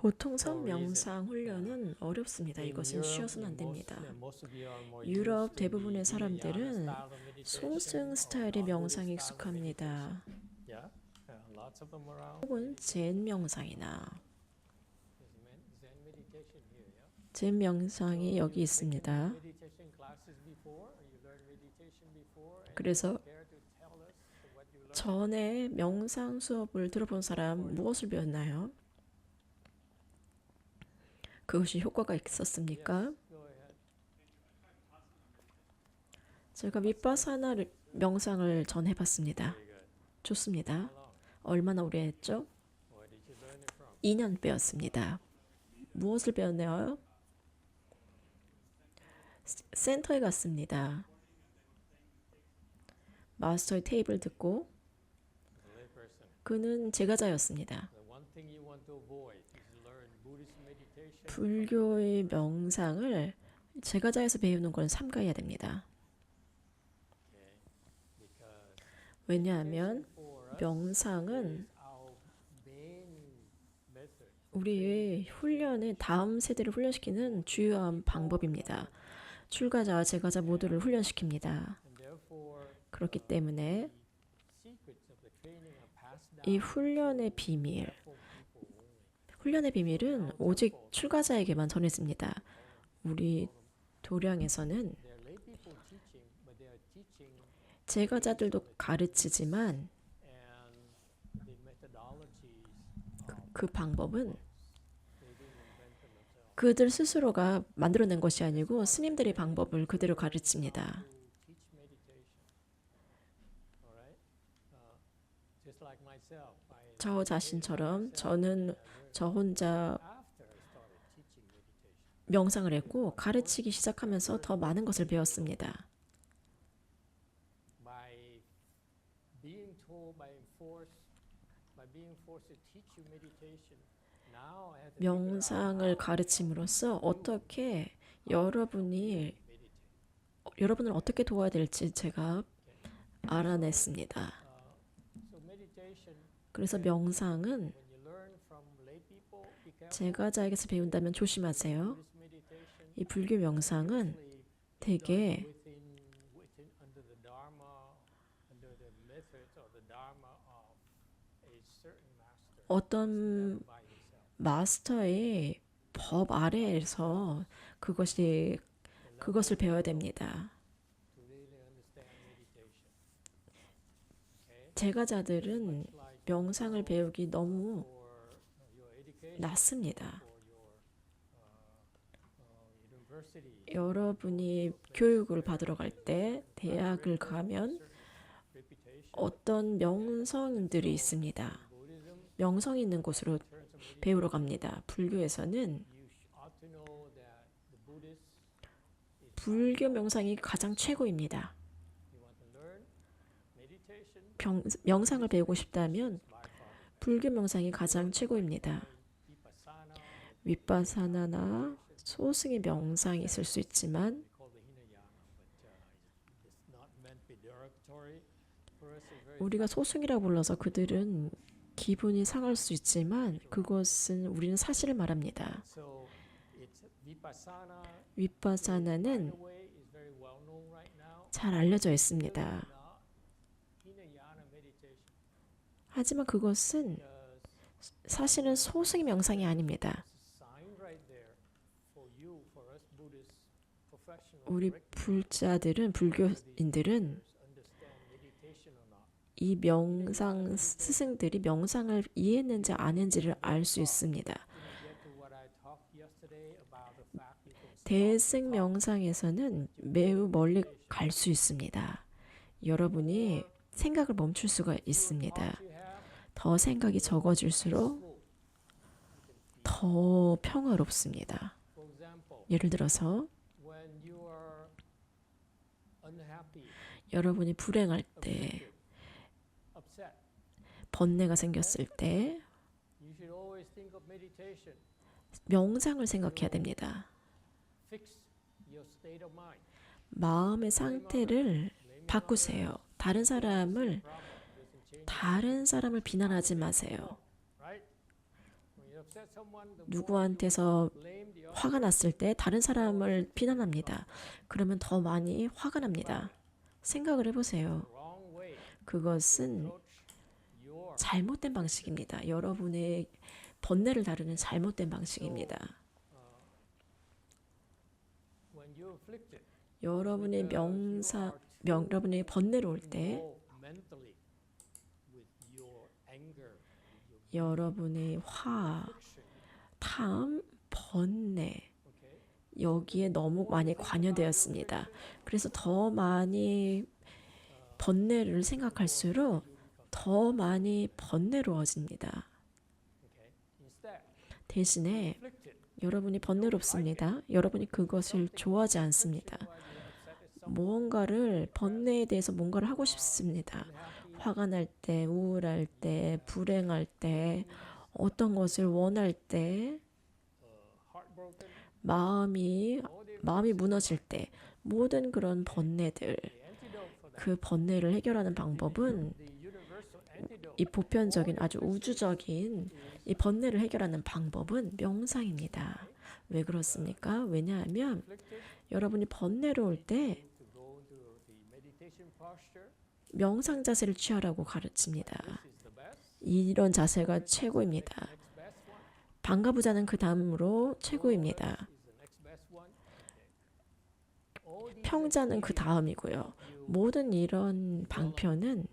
보통 선명상 훈련은 어렵습니다. 이것은 쉬어서는 안 됩니다. 유럽 대부분의 사람들은 소승 스타일의 명상에 익숙합니다. 혹은 젠 명상이나 젠 명상이 여기 있습니다. 그래서 전에 명상 수업을 들어본 사람 무엇을 배웠나요? 그것이 효과가 있었습니까? 제가 밑바사나 명상을 전 해봤습니다. 좋습니다. 얼마나 오래 했죠? 2년 배웠습니다. 무엇을 배웠나요? 센터에 갔습니다. 마스터의 테이블 듣고 그는 제가자였습니다. 불교의 명상을 제가자에서 배우는 건 삼가해야 됩니다. 왜냐하면 명상은 우리의 훈련의 다음 세대를 훈련시키는 주요한 방법입니다. 출가자와 제가자 모두를 훈련시킵니다. 그렇기 때문에 이 훈련의 비밀은 오직 출가자에게만 전해집니다. 우리 도량에서는 제가자들도 가르치지만 그 방법은 그들 스스로가 만들어낸 것이 아니고 스님들의 방법을 그대로 가르칩니다. 저 자신처럼 저는 저 혼자 명상을 했고 가르치기 시작하면서 더 많은 것을 배웠습니다. 명상을 가르침으로써 어떻게 여러분을 어떻게 도와야 될지 제가 알아냈습니다. 그래서 명상은 제가자에게서 배운다면 조심하세요. 이 불교 명상은 되게 어떤 마스터의 법 아래에서 그것을 배워야 됩니다. 제가자들은 명상을 배우기 너무 낮습니다. 여러분이 교육을 받으러 갈 때 대학을 가면 어떤 명성들이 있습니다. 명성이 있는 곳으로 배우러 갑니다. 불교에서는 불교 명상이 가장 최고입니다. 명상을 배우고 싶다면 불교 명상이 가장 최고입니다. 윗바사나나 소승의 명상이 있을 수 있지만 우리가 소승이라고 불러서 그들은 기분이 상할 수 있지만 그것은 우리는 사실을 말합니다. 윗바사나는 잘 알려져 있습니다. 하지만 그것은 사실은 소승의 명상이 아닙니다. 우리 불교인들은 이 명상 스승들이 명상을 이해했는지 안 했는지를 알 수 있습니다. 대승 명상에서는 매우 멀리 갈 수 있습니다. 여러분이 생각을 멈출 수가 있습니다. 더 생각이 적어질수록 더 평화롭습니다. 예를 들어서 여러분이 불행할 때, 번뇌가 생겼을 때 명상을 생각해야 됩니다. 마음의 상태를 바꾸세요. 다른 사람을 비난하지 마세요. 누구한테서 화가 났을 때 다른 사람을 비난합니다. 그러면 더 많이 화가 납니다. 생각을 해보세요. 그것은 잘못된 방식입니다. 여러분의 번뇌를 다루는 잘못된 방식입니다. 여러분의 번뇌로 올 때 여러분의 화, 탐, 번뇌 여기에 너무 많이 관여되었습니다. 그래서 더 많이 번뇌를 생각할수록 더 많이 번뇌로워집니다. 대신에 여러분이 번뇌롭습니다. 여러분이 그것을 좋아하지 않습니다. 무언가를 번뇌에 대해서 뭔가를 하고 싶습니다. 화가 날 때, 우울할 때, 불행할 때, 어떤 것을 원할 때, 마음이 무너질 때, 모든 그런 번뇌들, 그 번뇌를 해결하는 방법은 이 보편적인 아주 우주적인 이 번뇌를 해결하는 방법은 명상입니다. 왜 그렇습니까? 왜냐하면 여러분이 번뇌로 올 때 명상 자세를 취하라고 가르칩니다. 이런 자세가 최고입니다. 방가부자는 그 다음으로 최고입니다. 평자는 그 다음이고요. 모든 이런 방편은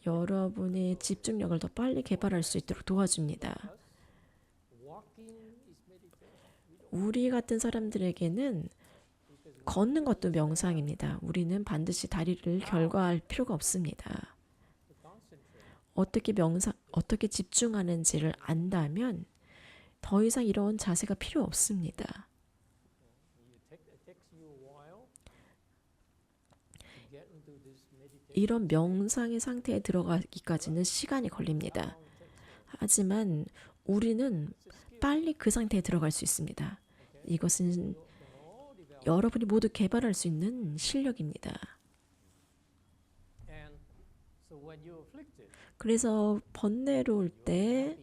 여러분의 집중력을 더 빨리 개발할 수 있도록 도와줍니다. 우리 같은 사람들에게는 걷는 것도 명상입니다. 우리는 반드시 다리를 결과할 필요가 없습니다. 어떻게 집중하는지를 안다면 더 이상 이런 자세가 필요 없습니다. 이런 명상의 상태에 들어가기까지는 시간이 걸립니다. 하지만 우리는 빨리 그 상태에 들어갈 수 있습니다. 이것은 여러분이 모두 개발할 수 있는 실력입니다. 그래서 번뇌로울 때,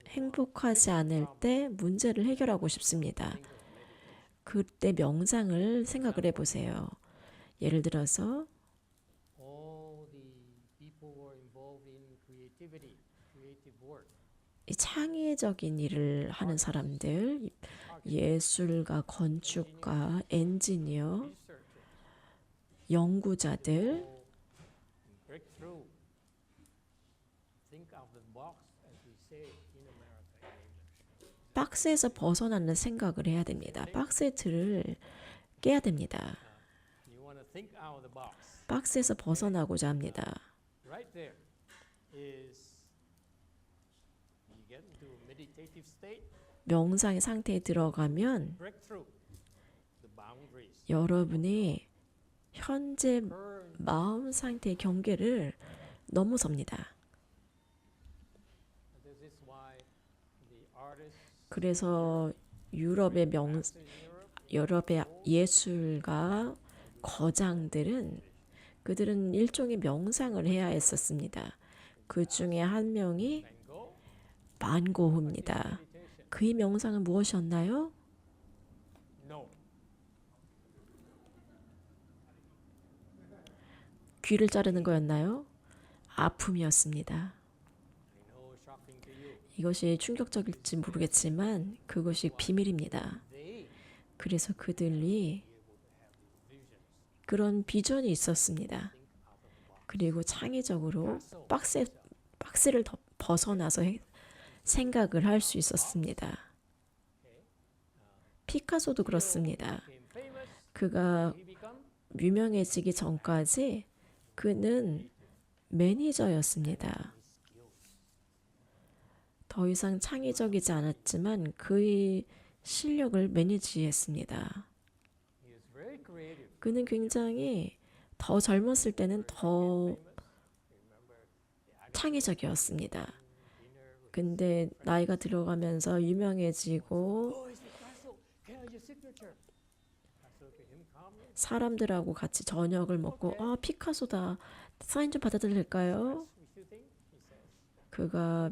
행복하지 않을 때 문제를 해결하고 싶습니다. 그때 명상을 생각을 해보세요. 예를 들어서 이 창의적인 일을 하는 사람들, 예술가, 건축가, 엔지니어, 연구자들, 박스에서 벗어나는 생각을 해야 됩니다. 박스의 틀을 깨야 됩니다. 박스에서 벗어나고자 합니다. 명상의 상태에 들어가면 여러분이 현재 마음 상태의 경계를 넘어섭니다. 그래서 유럽의 예술가, 거장들은 그들은 일종의 명상을 해야 했었습니다. 그 중에 한 명이 반고흐입니다. 그의 명상은 무엇이었나요? 귀를 자르는 거였나요? 아픔이었습니다. 이것이 충격적일지 모르겠지만 그것이 비밀입니다. 그래서 그들이 그런 비전이 있었습니다. 그리고 창의적으로 박스를 벗어나서 생각을 할 수 있었습니다. 피카소도 그렇습니다. 그가 유명해지기 전까지 그는 매니저였습니다. 더 이상 창의적이지 않았지만 그의 실력을 매니지했습니다. 그는 굉장히 더 젊었을 때는 더 창의적이었습니다. 근데 나이가 들어가면서 유명해지고 사람들하고 같이 저녁을 먹고 피카소다. 사인 좀 받아도 될까요? 그가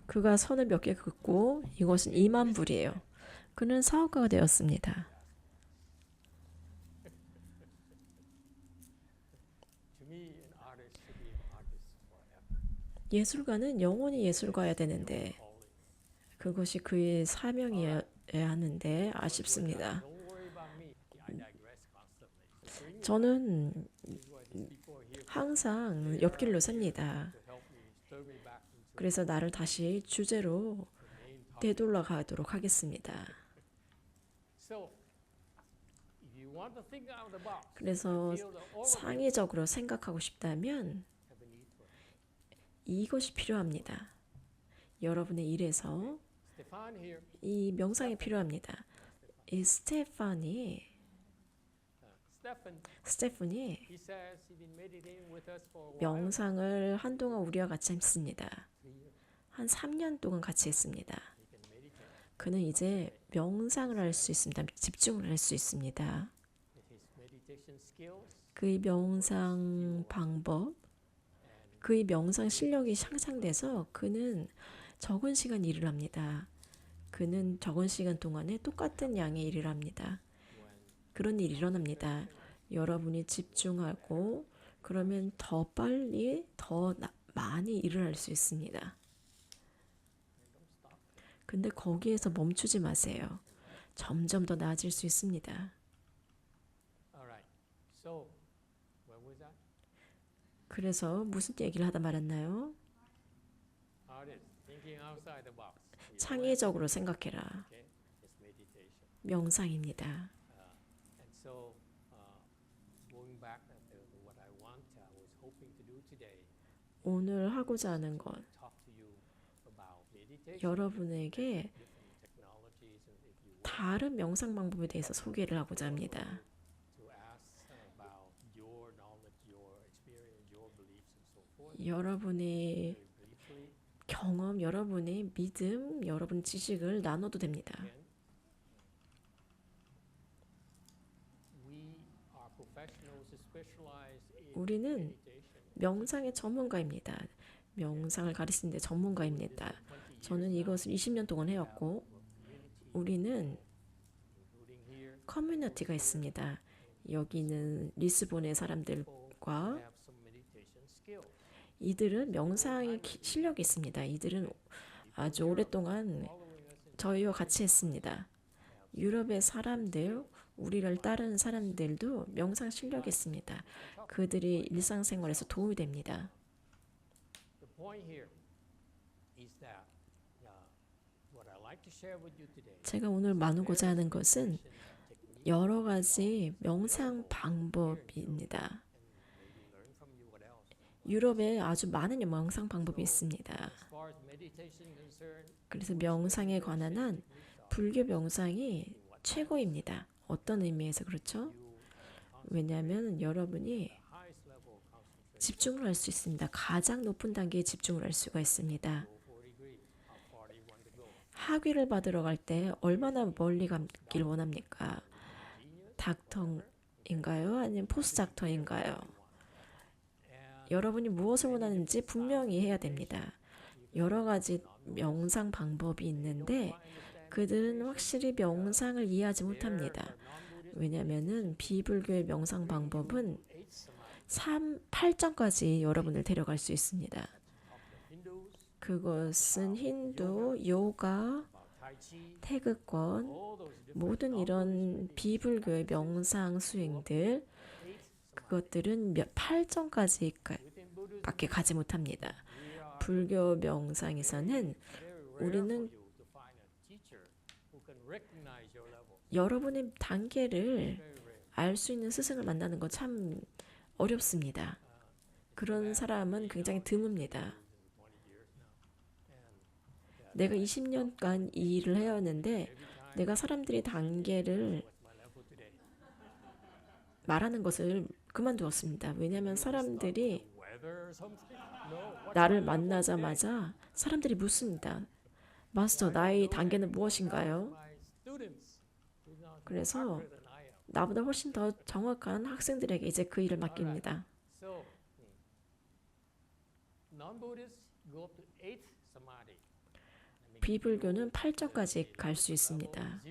그가 선을 몇 개 긋고 이것은 2만 불이에요. 그는 사업가가 되었습니다. 예술가는 영원히 예술가여야 되는데 그것이 그의 사명이어야 하는데 아쉽습니다. 저는 항상 옆길로 삽니다. 그래서 나를 다시 주제로 되돌아가도록 하겠습니다. 그래서 상의적으로 생각하고 싶다면 이것이 필요합니다. 여러분의 일에서 이 명상이 필요합니다. 이 스테프니 명상을 한동안 우리와 같이 했습니다. 한 3년 동안 같이 했습니다. 그는 이제 명상을 할 수 있습니다. 집중을 할 수 있습니다. 그의 명상 방법, 그의 명상 실력이 향상돼서 그는 적은 시간 일을 합니다. 그는 적은 시간 동안에 똑같은 양의 일을 합니다. 그런 일이 일어납니다. 여러분이 집중하고 그러면 더 빨리 더 많이 일을 할 수 있습니다. 근데 거기에서 멈추지 마세요. 점점 더 나아질 수 있습니다. 그래서 무슨 얘기를 하다 말았나요? 창의적으로 생각해라. 명상입니다. 오늘 하고자 하는 것, 여러분에게 다른 명상 방법에 대해서 소개를 하고자 합니다. 여러분의 경험, 여러분의 믿음, 여러분 지식을 나눠도 됩니다. 우리는 명상의 전문가입니다. 명상을 가르치는데 전문가입니다. 저는 이것을 20년 동안 해왔고 우리는 커뮤니티가 있습니다. 여기는 리스본의 사람들과 이들은 명상의 실력이 있습니다. 이들은 아주 오랫동안 저희와 같이 했습니다. 유럽의 사람들, 우리를 따르는 사람들도 명상 실력이 있습니다. 그들이 일상생활에서 도움이 됩니다. 제가 오늘 나누고자 하는 것은 여러 가지 명상 방법입니다. 유럽에 아주 많은 명상 방법이 있습니다. 그래서 명상에 관한 한 불교 명상이 최고입니다. 어떤 의미에서 그렇죠? 왜냐하면 여러분이 집중을 할 수 있습니다. 가장 높은 단계에 집중을 할 수가 있습니다. 학위를 받으러 갈 때 얼마나 멀리 가길 원합니까? 닥터인가요? 아니면 포스닥터인가요? 여러분이 무엇을 원하는지 분명히 해야 됩니다. 여러 가지 명상 방법이 있는데 그들은 확실히 명상을 이해하지 못합니다. 왜냐하면 비불교의 명상 방법은 8점까지 여러분을 데려갈 수 있습니다. 그것은 힌두, 요가, 태극권, 모든 이런 비불교의 명상 수행들, 그것들은 8점까지 밖에 가지 못합니다. 불교 명상에서는 우리는 여러분의 단계를 알 수 있는 스승을 만나는 건 참 어렵습니다. 그런 사람은 굉장히 드뭅니다. 내가 20년간 이 일을 해왔는데 내가 사람들이 단계를 말하는 것을 그만두었습니다. 왜냐하면 사람들이 나를 만나자마자 사람들이 묻습니다. 마스터, 나의 단계는 무엇인가요? 그래서 나보다 훨씬 더 정확한 학생들에게 이제 그 일을 맡깁니다. 비불교는 8점까지 갈 수 있습니다.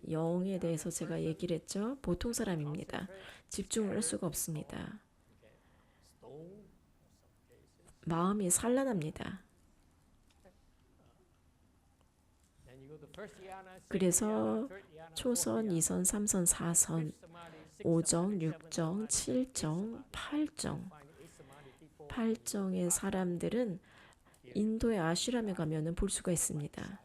0에 대해서 제가 얘기를 했죠. 보통 사람입니다. 집중을 할 수가 없습니다. 마음이 산란합니다. 그래서 초선, 2선, 3선, 4선, 5정, 6정, 7정, 8정. 8정의 사람들은 인도의 아슈람에 가면은 볼 수가 있습니다.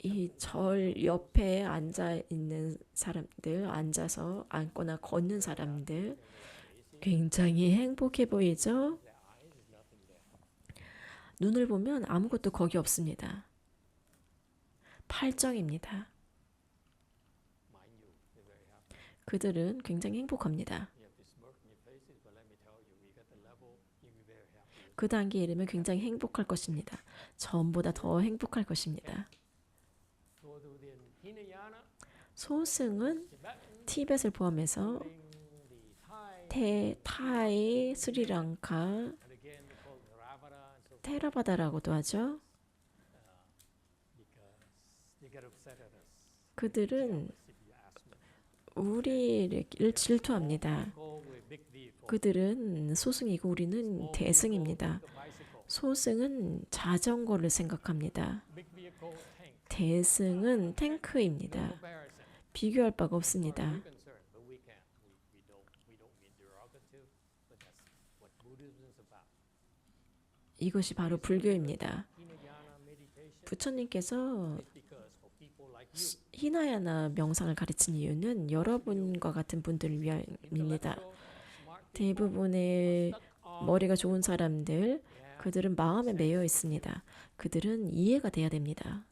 이 절 옆에 앉아 있는 사람들, 앉아서 앉거나 걷는 사람들 굉장히 행복해 보이죠? 눈을 보면 아무것도 거기 없습니다. 8정입니다. 그들은 굉장히 행복합니다. 그 단계에 이르면 굉장히 행복할 것입니다. 전보다 더 행복할 것입니다. 소승은 티벳을 포함해서 타이, 스리랑카, 테라바다라고도 하죠. 그들은 우리를 질투합니다. 그들은 소승이고 우리는 대승입니다. 소승은 자전거를 생각합니다. 대승은 탱크입니다. 비교할 바가 없습니다. 이것이 바로 불교입니다. 부처님께서 히나야나 명상을 가르친 이유는 여러분과 같은 분들을 위함입니다. 대부분의 머리가 좋은 사람들, 그들은 마음에 매여 있습니다. 그들은 이해가 돼야 됩니다.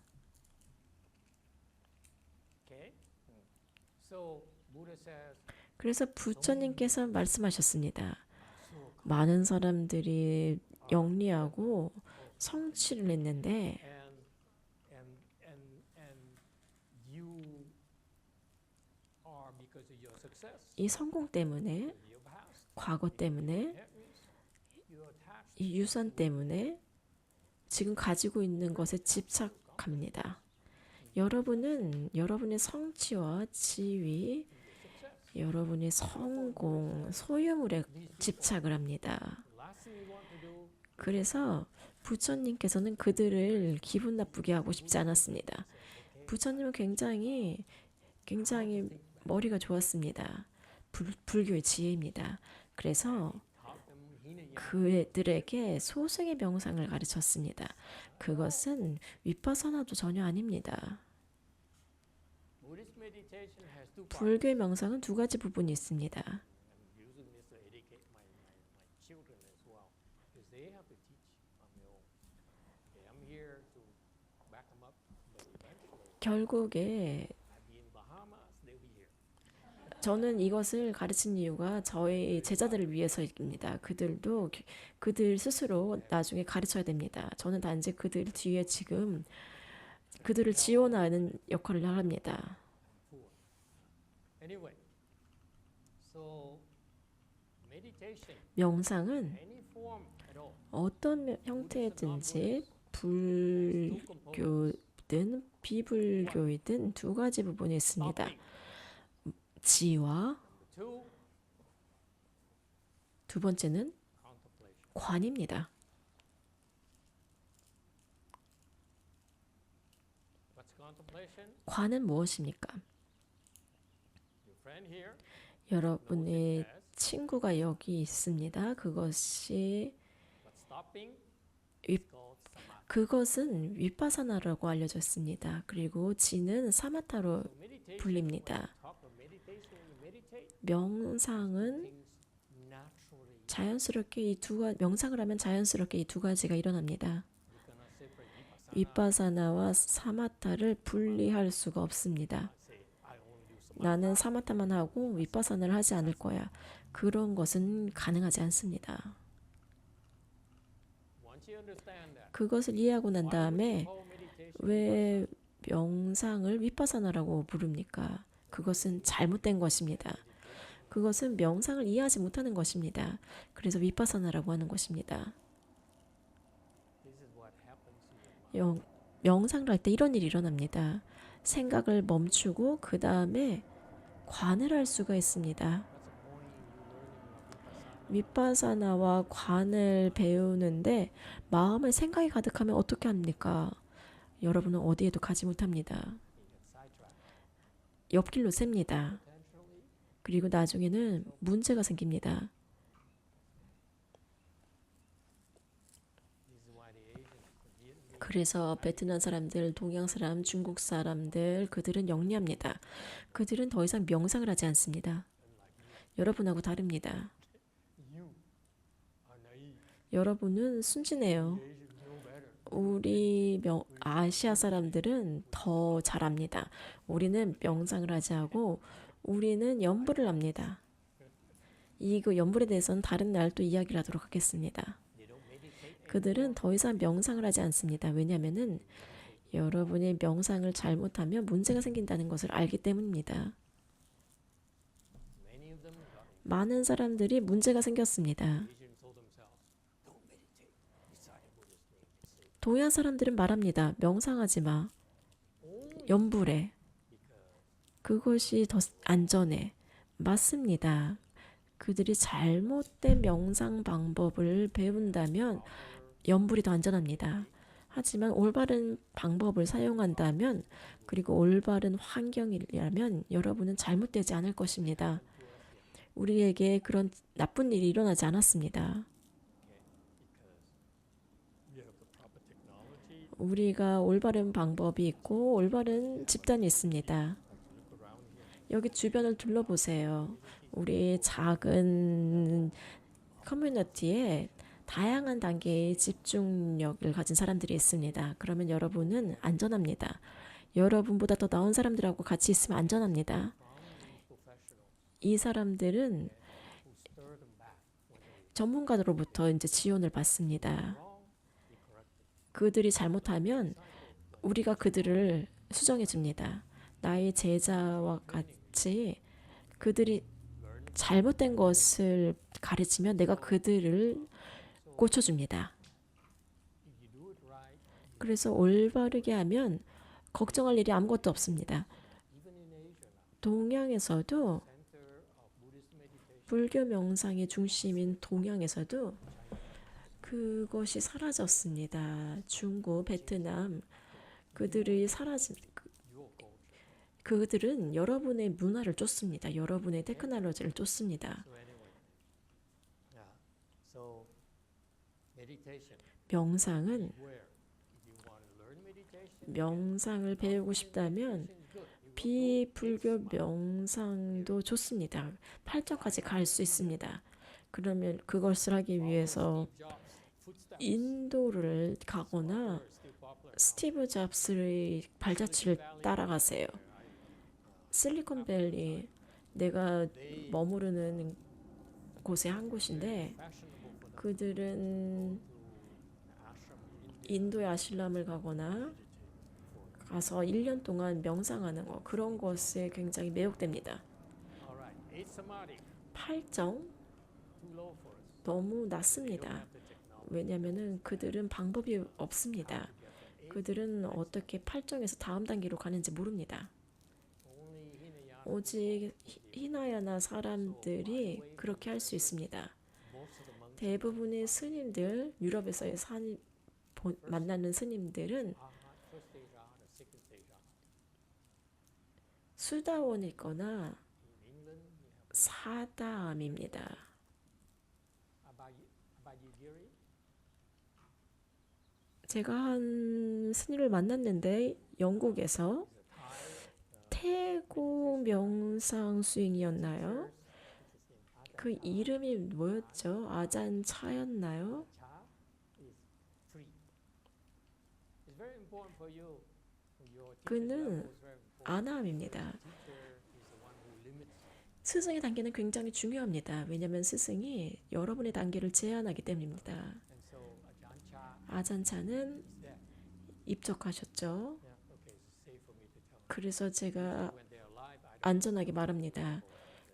그래서 부처님께서 말씀하셨습니다. 많은 사람들이 영리하고 성취를 했는데 이 성공 때문에, 과거 때문에, 이 유산 때문에 지금 가지고 있는 것에 집착합니다. 여러분은 여러분의 성취와 지위, 여러분의 성공, 소유물에 집착을 합니다. 그래서 부처님께서는 그들을 기분 나쁘게 하고 싶지 않았습니다. 부처님은 굉장히 머리가 좋았습니다. 불교의 지혜입니다. 그래서 그들에게 소승의 명상을 가르쳤습니다. 그것은 위파사나도 전혀 아닙니다. 불교의 명상은 두 가지 부분이 있습니다. 결국에 저는 이것을 가르친 이유가 저의 제자들을 위해서입니다. 그들 스스로 나중에 가르쳐야 됩니다. 저는 단지 그들 뒤에 지금 그들을 지원하는 역할을 합니다. 명상은 어떤 형태든지 불교든 비불교이든 두 가지 부분이 있습니다. 지와 두 번째는 관입니다. 관은 무엇입니까? 여러분의 친구가 여기 있습니다. 그것은 위파사나라고 알려졌습니다. 그리고 지는 사마타로 불립니다. 명상은 자연스럽게 명상을 하면 자연스럽게 이 두 가지가 일어납니다. 위파사나와 사마타를 분리할 수가 없습니다. 나는 사마타만 하고 위파사나를 하지 않을 거야. 그런 것은 가능하지 않습니다. 그것을 이해하고 난 다음에 왜 명상을 위파사나라고 부릅니까? 그것은 잘못된 것입니다. 그것은 명상을 이해하지 못하는 것입니다. 그래서 위파사나라고 하는 것입니다. 영- 명상을 할 때 이런 일이 일어납니다. 생각을 멈추고 그 다음에 관을 할 수가 있습니다. 밑바사나와 관을 배우는데 마음에 생각이 가득하면 어떻게 합니까? 여러분은 어디에도 가지 못합니다. 옆길로 셉니다. 그리고 나중에는 문제가 생깁니다. 그래서 베트남 사람들, 동양 사람, 중국 사람들 그들은 영리합니다. 그들은 더 이상 명상을 하지 않습니다. 여러분하고 다릅니다. 여러분은 순진해요. 우리 아시아 사람들은 더 잘합니다. 우리는 명상을 하지 않고 우리는 염불을 합니다. 이거 염불에 대해서는 다른 날 또 이야기를 하도록 하겠습니다. 그들은 더 이상 명상을 하지 않습니다. 왜냐하면 여러분이 명상을 잘못하면 문제가 생긴다는 것을 알기 때문입니다. 많은 사람들이 문제가 생겼습니다. 동양 사람들은 말합니다. 명상하지 마. 염불해. 그것이 더 안전해. 맞습니다. 그들이 잘못된 명상 방법을 배운다면 염불이 더 안전합니다. 하지만 올바른 방법을 사용한다면 그리고 올바른 환경이라면 여러분은 잘못되지 않을 것입니다. 우리에게 그런 나쁜 일이 일어나지 않았습니다. 우리가 올바른 방법이 있고 올바른 집단이 있습니다. 여기 주변을 둘러보세요. 우리 작은 커뮤니티에 다양한 단계의 집중력을 가진 사람들이 있습니다. 그러면 여러분은 안전합니다. 여러분보다 더 나은 사람들하고 같이 있으면 안전합니다. 이 사람들은 전문가로부터 이제 지원을 받습니다. 그들이 잘못하면 우리가 그들을 수정해 줍니다. 나의 제자와 같이 그들이 잘못된 것을 가르치면 내가 그들을 고쳐줍니다. 그래서 올바르게 하면 걱정할 일이 아무것도 없습니다. 동양에서도 불교 명상의 중심인 동양에서도 그것이 사라졌습니다. 중국, 베트남 그들이 사라진 그들은 여러분의 문화를 쫓습니다. 여러분의 테크놀로지를 쫓습니다. 명상은 명상을 배우고 싶다면 비불교 명상도 좋습니다. 8점까지 갈 수 있습니다. 그러면 그것을 하기 위해서 인도를 가거나 스티브 잡스의 발자취를 따라가세요. 실리콘밸리 내가 머무르는 곳의 한 곳인데 그들은 인도의 아실람을 가거나 가서 1년 동안 명상하는 거 그런 것에 굉장히 매혹됩니다. 8정 너무 낮습니다. 왜냐하면 그들은 방법이 없습니다. 그들은 어떻게 8정에서 다음 단계로 가는지 모릅니다. 오직 히나야나 사람들이 그렇게 할 수 있습니다. 대부분의 스님들, 유럽에서 만나는 스님들은 수다원이거나 사다암입니다. 제가 한 스님을 만났는데 영국에서 태국 명상 스윙이었나요? 그 이름이 뭐였죠? 아잔차였나요? 그는 아나함입니다. 스승의 단계는 굉장히 중요합니다. 왜냐하면 스승이 여러분의 단계를 제한하기 때문입니다. 아잔차는 입적하셨죠. 그래서 제가 안전하게 말합니다.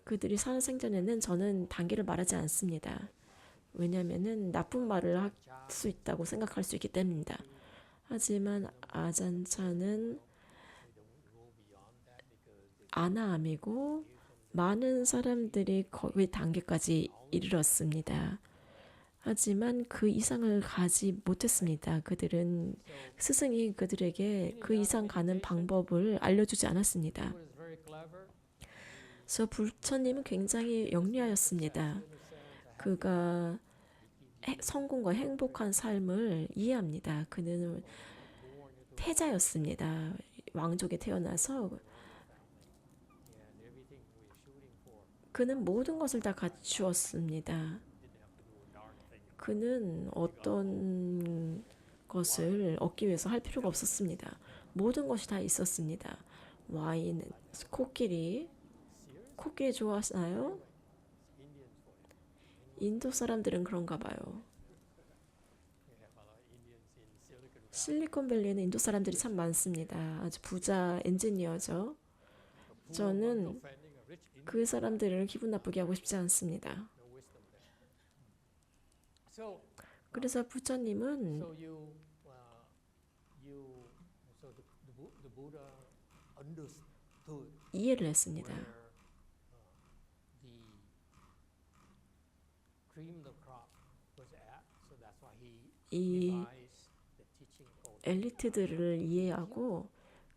그들이 사는 생전에는 저는 단계를 말하지 않습니다. 왜냐하면 나쁜 말을 할 수 있다고 생각할 수 있기 때문입니다. 하지만 아잔차는 아나암이고 많은 사람들이 그 단계까지 이르렀습니다. 하지만 그 이상을 가지 못했습니다. 그들은 스승이 그들에게 그 이상 가는 방법을 알려주지 않았습니다. 그래서 부처님은 굉장히 영리하였습니다. 그가 성공과 행복한 삶을 이해합니다. 그는 태자였습니다. 왕족에 태어나서 그는 모든 것을 다 갖추었습니다. 그는 어떤 것을 얻기 위해서 할 필요가 없었습니다. 모든 것이 다 있었습니다. 와인, 코끼리 좋아하시나요? 인도 사람들은 그런가 봐요. 실리콘밸리에는 인도 사람들이 참 많습니다. 아주 부자 엔지니어죠. 저는 그 사람들을 기분 나쁘게 하고 싶지 않습니다. 그래서 부처님은 이해를 했습니다. 이 엘리트들을 이해하고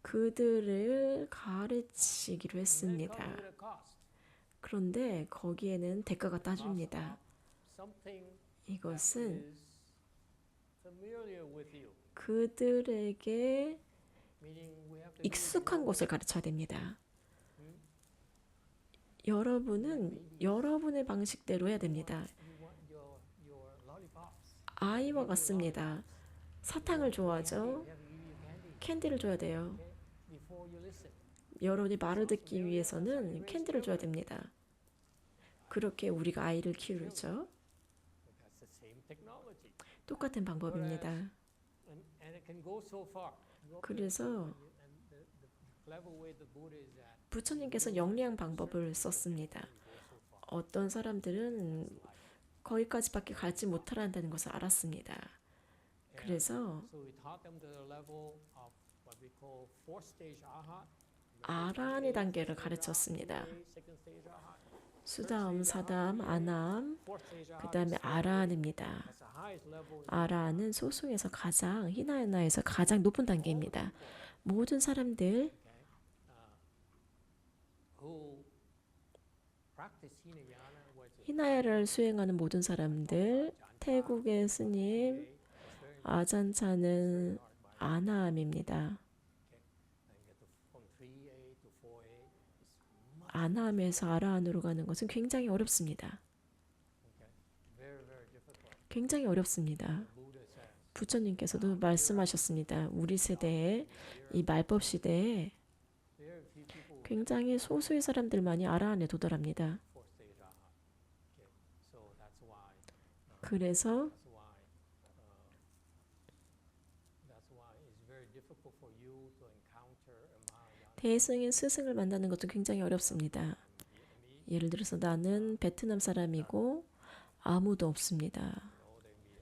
그들을 가르치기로 했습니다. 그런데 거기에는 대가가 따릅니다. 이것은 그들에게 익숙한 것을 가르쳐야 됩니다. 여러분은 여러분의 방식대로 해야 됩니다. 아이와 같습니다. 사탕을 좋아하죠? 캔디를 줘야 돼요. 여러분이 말을 듣기 위해서는 캔디를 줘야 됩니다. 그렇게 우리가 아이를 키우죠. 똑같은 방법입니다. 그래서 부처님께서 영리한 방법을 썼습니다. 어떤 사람들은 거기까지밖에 가지 못한다는 것을 알았습니다. 그래서 아라한의 단계를 가르쳤습니다. 수다음, 사다음, 아나함, 그 다음에 아라한입니다. 아라한은 소승에서 가장, 히나야나에서 가장 높은 단계입니다. 모든 사람들, 히나야를 수행하는 모든 사람들, 태국의 스님, 아잔차는 아나함입니다. 아나함에서 아라한으로 가는 것은 굉장히 어렵습니다. 굉장히 어렵습니다. 부처님께서도 말씀하셨습니다. 우리 세대에, 이 말법 시대에 굉장히 소수의 사람들만이 아라한에 도달합니다. 그래서 대승인 스승을 만나는 것도 굉장히 어렵습니다. 예를 들어서 나는 베트남 사람이고 아무도 없습니다.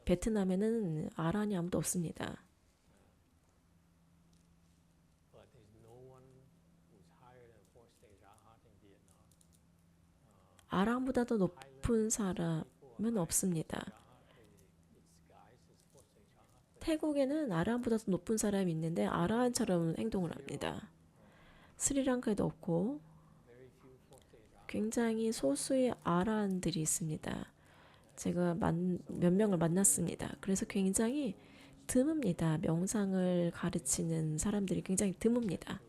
베트남에는 아란이 아무도 없습니다. 아란보다 더 높은 사람은 없습니다. 태국에는 아란보다 더 높은 사람이 있는데 아란처럼 행동을 합니다. 스리랑카에도 없고 굉장히 소수의 아란들이 있습니다. 제가 몇 명을 만났습니다. 그래서 굉장히 드뭅니다. 명상을 가르치는 사람들이 굉장히 드뭅니다.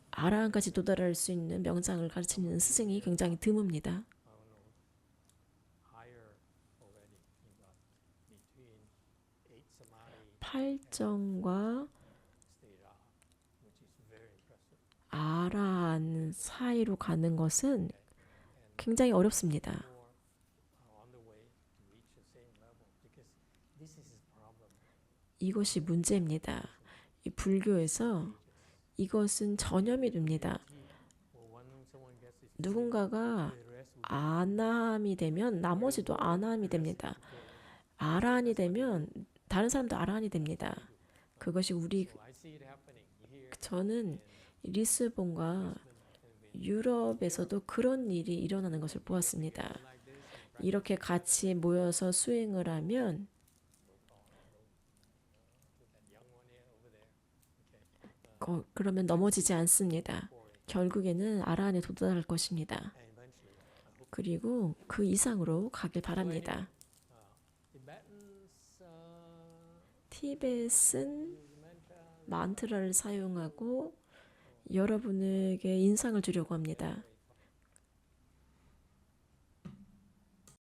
아라한까지 도달할 수 있는 명상을 가르치는 스승이 굉장히 드뭅니다. 팔정과 아라한 사이로 가는 것은 굉장히 어렵습니다. 이것이 문제입니다. 이 불교에서 이것은 전염이 됩니다. 누군가가 아나함이 되면 나머지도 아나함이 됩니다. 아라한이 되면 다른 사람도 아란이 됩니다. 그것이 우리 저는 리스본과 유럽에서도 그런 일이 일어나는 것을 보았습니다. 이렇게 같이 모여서 수행을 하면 그러면 넘어지지 않습니다. 결국에는 아란에 도달할 것입니다. 그리고 그 이상으로 가길 바랍니다. 티벳은 만트라를 사용하고 여러분에게 인상을 주려고 합니다.